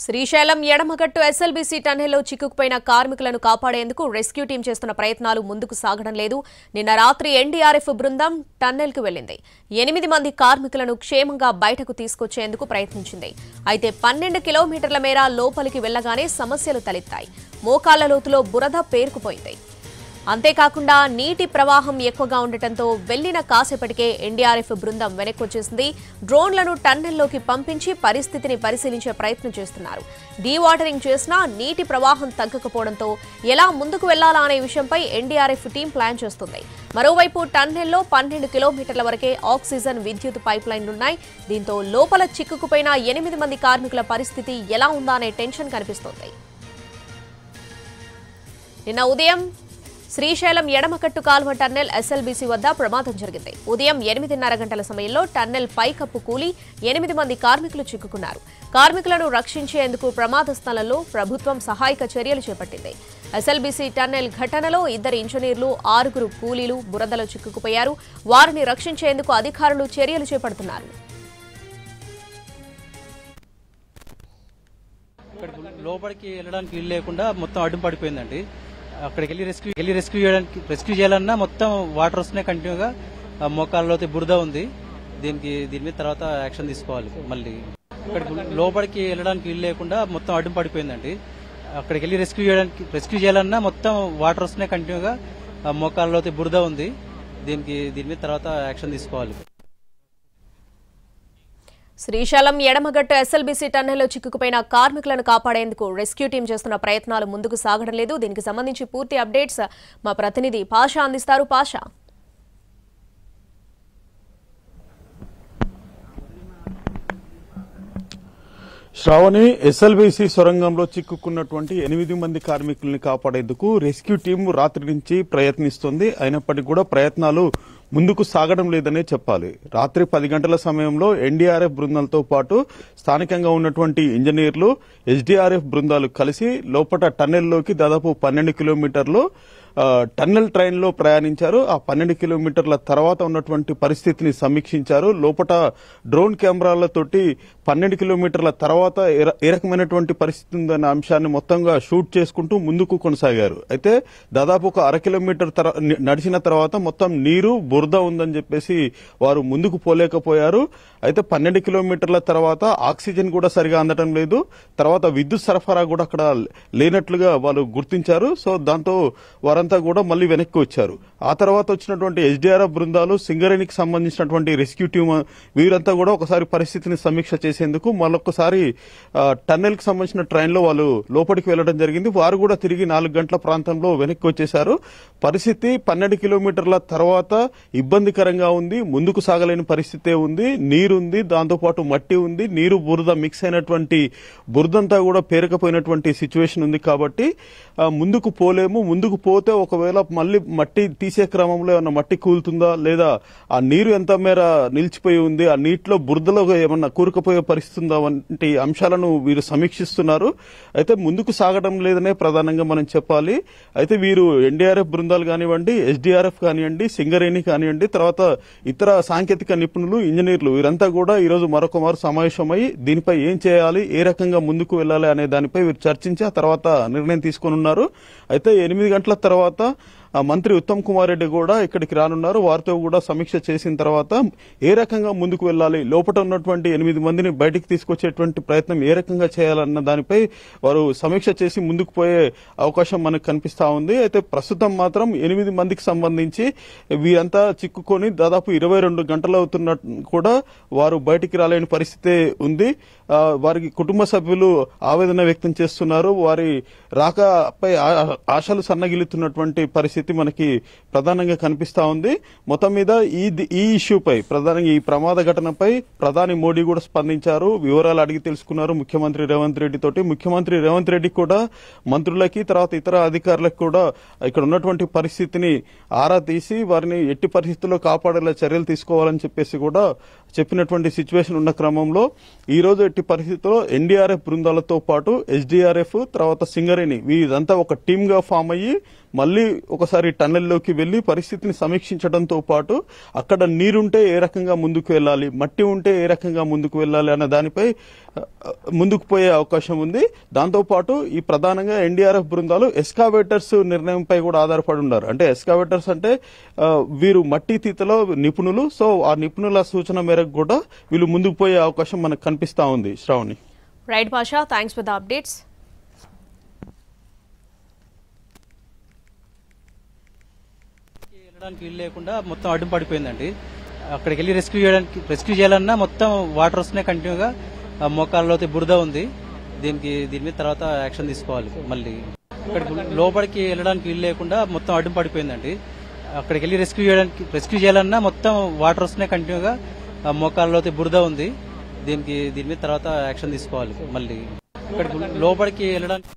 Srisailam ఎడమగట్టు SLBC టన్నెల్లో చిక్కుకుపోయిన కార్మికులను కాపాడేందుకు రెస్క్యూ టీం చేస్తున్న ప్రయత్నాలు ముందుకు సాగడం లేదు. నిన్న రాత్రి ఎన్డీఆర్ఎఫ్ బృందం టన్నెల్కు వెళ్లింది. 8 మంది కార్మికులను క్షేమంగా బయటకు తీసుకొచ్చేందుకు ప్రయత్నించింది. అయితే 12 కిలోమీటర్ల మేర లోపలికి వెళ్లగానే సమస్యలు తలెత్తాయి. మోకాళ్ల లోతులో బురద పేరుకుపోయింది. అంతేకాకుండా నీటి ప్రవాహం ఎక్కువగా ఉండటంతో వెళ్లిన కాసేపటికే ఎన్డీఆర్ఎఫ్ బృందం వెనక్కొచ్చేసింది. డ్రోన్లను టన్నెల్లోకి పంపించి పరిస్థితిని పరిశీలించే ప్రయత్నం చేస్తున్నారు. డీవాటరింగ్ చేసినా నీటి ప్రవాహం తగ్గకపోవడంతో ఎలా ముందుకు వెళ్లాలా అనే విషయంపై ఎన్డీఆర్ఎఫ్ టీం ప్లాన్ చేస్తుంది. మరోవైపు టన్నెల్లో 12 కిలోమీటర్ల వరకే ఆక్సిజన్ విద్యుత్ పైప్ లైన్లున్నాయి. దీంతో లోపల చిక్కుకుపోయిన 8 మంది కార్మికుల పరిస్థితి ఎలా ఉందా అనే టెన్షన్ కనిపిస్తోంది. నిన్న ఉదయం శ్రీశైలం ఎడమకట్టు కాల్వ టన్నెల్ ఎస్ఎల్బీసీ వద్ద ప్రమాదం జరిగింది. ఉదయం 8:30 గంటల సమయంలో టన్నెల్ పైకప్పు కూలి 8 మంది కార్మికులు చిక్కుకున్నారు. కార్మికులను రక్షించేందుకు ప్రమాద స్థలంలో ప్రభుత్వం సహాయక చర్యలు చేపట్టింది. ఎస్ఎల్బీసీ టన్నెల్ ఘటనలో 2 ఇంజనీర్లు, 6 కూలీలు బురదలో చిక్కుకుపోయారు. వారిని రక్షించేందుకు అధికారులు చర్యలు చేపడుతున్నారు. లోపలికి వెళ్ళడానికి వీలు లేకుండా మొత్తం అడ్డు పడిపోయిందండి. అక్కడికి వెళ్ళి రెస్క్యూ చేయాలన్నా మొత్తం వాటర్ వస్తున్నాయి కంటిన్యూగా. మోకాళ్ళలో బురద ఉంది. దీని మీద తర్వాత యాక్షన్ తీసుకోవాలి. మళ్ళీ లోపలికి వెళ్ళడానికి వీలు లేకుండా మొత్తం అడ్డు పడిపోయిందండి. అక్కడికి వెళ్ళి రెస్క్యూ చేయాలన్నా మొత్తం వాటర్ వస్తున్నాయి కంటిన్యూగా. మోకాళ్ళలో బురద ఉంది. దీని మీద తర్వాత యాక్షన్ తీసుకోవాలి. శ్రీశైలం ఎడమగట్టు ఎస్ఎల్బీసీ టన్నెల్లో చిక్కుకుపోయిన కార్మికులను కాపాడేందుకు రెస్క్యూ టీం చేస్తున్న ప్రయత్నాలు ముందుకు సాగడం లేదు. దీనికి సంబంధించి పూర్తి అప్డేట్స్ మా ప్రతినిధి పాషా అందిస్తారు. పాషా, శ్రావణి, ఎస్ఎల్బీసీ సొరంగంలో చిక్కుకున్నటువంటి 8 మంది కార్మికుల్ని కాపాడేందుకు రెస్క్యూ టీం రాత్రి నుంచి ప్రయత్నిస్తోంది. అయినప్పటికీ కూడా ప్రయత్నాలు ముందుకు సాగడం లేదనే చెప్పాలి. రాత్రి 10 గంటల సమయంలో ఎన్డీఆర్ఎఫ్ బృందాలతో పాటు స్థానికంగా ఉన్నటువంటి ఇంజనీర్లు, ఎస్డీఆర్ఎఫ్ బృందాలు కలిసి లోపల టన్నెల్లోకి దాదాపు 12 కిలోమీటర్లు టన్నెల్ ట్రైన్ లో ప్రయాణించారు. ఆ 12 కిలోమీటర్ల తర్వాత ఉన్నటువంటి పరిస్థితిని సమీక్షించారు. లోపల డ్రోన్ కెమెరాలతోటి 12 కిలోమీటర్ల తర్వాత ఏ రకమైనటువంటి పరిస్థితి ఉందన్న అంశాన్ని మొత్తంగా షూట్ చేసుకుంటూ ముందుకు కొనసాగారు. అయితే దాదాపు ఒక 1/2 కిలోమీటర్ నడిచిన తర్వాత మొత్తం నీరు బురద ఉందని చెప్పేసి వారు ముందుకు పోలేకపోయారు. అయితే 12 కిలోమీటర్ల తర్వాత ఆక్సిజన్ కూడా సరిగా అందడం లేదు. తర్వాత విద్యుత్ సరఫరా కూడా అక్కడ లేనట్లుగా వాళ్ళు గుర్తించారు. సో దాంతో వారంతా కూడా మళ్లీ వెనక్కి వచ్చారు. ఆ తర్వాత వచ్చినటువంటి ఎస్డీఆర్ఎఫ్ బృందాలు, సింగరేణికి సంబంధించినటువంటి రెస్క్యూ టీం వీరంతా కూడా ఒకసారి పరిస్థితిని సమీక్ష చేసేందుకు మళ్ళొకసారి టన్నెల్ కి సంబంధించిన ట్రైన్ లో వాళ్ళు లోపలికి వెళ్లడం జరిగింది. వారు కూడా తిరిగి 4 గంటల ప్రాంతంలో వెనక్కి వచ్చేశారు. పరిస్థితి 12 కిలోమీటర్ల తర్వాత ఇబ్బందికరంగా ఉంది. ముందుకు సాగలేని పరిస్థితే ఉంది. నీరుంది, దాంతోపాటు మట్టి ఉంది. నీరు బురద మిక్స్ అయినటువంటి బురదంతా కూడా పేరుకపోయినటువంటి సిచ్యువేషన్ ఉంది. కాబట్టి ముందుకు పోలేము. ముందుకు పోతే ఒకవేళ మళ్లీ మట్టి తీసే క్రమంలో ఏమన్నా మట్టి కూలుతుందా, లేదా ఆ నీరు ఎంత మేర నిలిచిపోయి ఉంది, ఆ నీటిలో బురదలో ఏమన్నా కూరుకుపోయే పరిస్థితి ఉందా వంటి అంశాలను వీరు సమీక్షిస్తున్నారు. అయితే ముందుకు సాగడం లేదనే ప్రధానంగా మనం చెప్పాలి. అయితే వీరు ఎన్డీఆర్ఎఫ్ బృందాలు కానివ్వండి, ఎస్డీఆర్ఎఫ్ కానివ్వండి, సింగరేణి కానివ్వండి, తర్వాత ఇతర సాంకేతిక నిపుణులు, ఇంజనీర్లు వీరంతా కూడా ఈరోజు మరొకమారు సమావేశమై దీనిపై ఏం చేయాలి, ఏ రకంగా ముందుకు వెళ్లాలి అనే దానిపై వీరు చర్చించి ఆ తర్వాత నిర్ణయం తీసుకొని ఉన్నారు. అయితే 8 గంటల తర్వాత మంత్రి ఉత్తమ్ కుమార్ రెడ్డి కూడా ఇక్కడికి రానున్నారు. వారితో కూడా సమీక్ష చేసిన తర్వాత ఏ రకంగా ముందుకు వెళ్లాలి, లోపల ఉన్నటువంటి 8 మందిని బయటికి తీసుకొచ్చేటువంటి ప్రయత్నం ఏ రకంగా చేయాలన్న దానిపై వారు సమీక్ష చేసి ముందుకు పోయే అవకాశం మనకు కనిపిస్తా ఉంది. అయితే ప్రస్తుతం మాత్రం 8 మందికి సంబంధించి వీరంతా చిక్కుకొని దాదాపు 22 గంటలు అవుతున్న కూడా వారు బయటికి రాలేని పరిస్థితి ఉంది. వారికి కుటుంబ సభ్యులు ఆవేదన వ్యక్తం చేస్తున్నారు. వారి రాకపై ఆశలు సన్నగిలుతున్నటువంటి పరిస్థితి మనకి ప్రధానంగా కనిపిస్తా ఉంది. మొత్తం మీద ఈ ఇష్యూపై, ప్రధానంగా ఈ ప్రమాద ఘటనపై ప్రధాని మోడీ కూడా స్పందించారు. వివరాలు అడిగి తెలుసుకున్నారు ముఖ్యమంత్రి రేవంత్ రెడ్డి తోటి. ముఖ్యమంత్రి రేవంత్ రెడ్డి కూడా మంత్రులకి, తర్వాత ఇతర అధికారులకు కూడా ఇక్కడ ఉన్నటువంటి పరిస్థితిని ఆరా తీసి వారిని ఎట్టి పరిస్థితుల్లో కాపాడేలా చర్యలు తీసుకోవాలని చెప్పేసి కూడా చెప్పినటువంటి సిచ్యువేషన్ ఉన్న క్రమంలో ఈ రోజు ఎట్టి పరిస్థితుల్లో ఎన్డీఆర్ఎఫ్ బృందాలతో పాటు ఎస్డీఆర్ఎఫ్, తర్వాత సింగరేణి వీరంతా ఒక టీమ్ గా ఫామ్ అయ్యి మళ్ళీ ఒకసారి టన్నెల్లోకి వెళ్లి పరిస్థితిని సమీక్షించడంతో పాటు అక్కడ నీరుంటే ఏ రకంగా ముందుకు వెళ్ళాలి, మట్టి ఉంటే ఏ రకంగా ముందుకు వెళ్ళాలి అన్న దానిపై ముందుకు పోయే అవకాశం ఉంది. దాంతోపాటు ఈ ప్రధానంగా ఎన్డీఆర్ఎఫ్ బృందాలు ఎస్కావేటర్స్ నిర్ణయంపై కూడా ఆధారపడి ఉన్నారు. అంటే ఎస్కావేటర్స్ అంటే వీరు మట్టి తీతలో నిపుణులు. సో ఆ నిపుణుల సూచన మేరకు కూడా వీళ్ళు ముందుకు పోయే అవకాశం మనకు కనిపిస్తా ఉంది. శ్రావణి. రైట్ భాషా, థ్యాంక్స్ ఫర్ ద అప్డేట్స్. వెళ్ళడానికి వీలు లేకుండా మొత్తం అడ్డం పడిపోయిందండి. అక్కడికి వెళ్ళి రెస్క్యూ చేయాలన్నా మొత్తం వాటర్ వస్తున్నాయి కంటిన్యూగా. మోకాళ్ళలో బురద ఉంది. దీని మీద తర్వాత యాక్షన్ తీసుకోవాలి. మళ్ళీ అక్కడికి లోపలికి వెళ్ళడానికి వీలు లేకుండా మొత్తం అడ్డం పడిపోయిందండి. అక్కడికి వెళ్ళి రెస్క్యూ చేయాలన్నా మొత్తం వాటర్ వస్తున్నాయి కంటిన్యూగా. మోకాళ్ళలో బురద ఉంది. దీని మీద తర్వాత యాక్షన్ తీసుకోవాలి. మళ్ళీ అక్కడికి లోపలికి వెళ్ళడానికి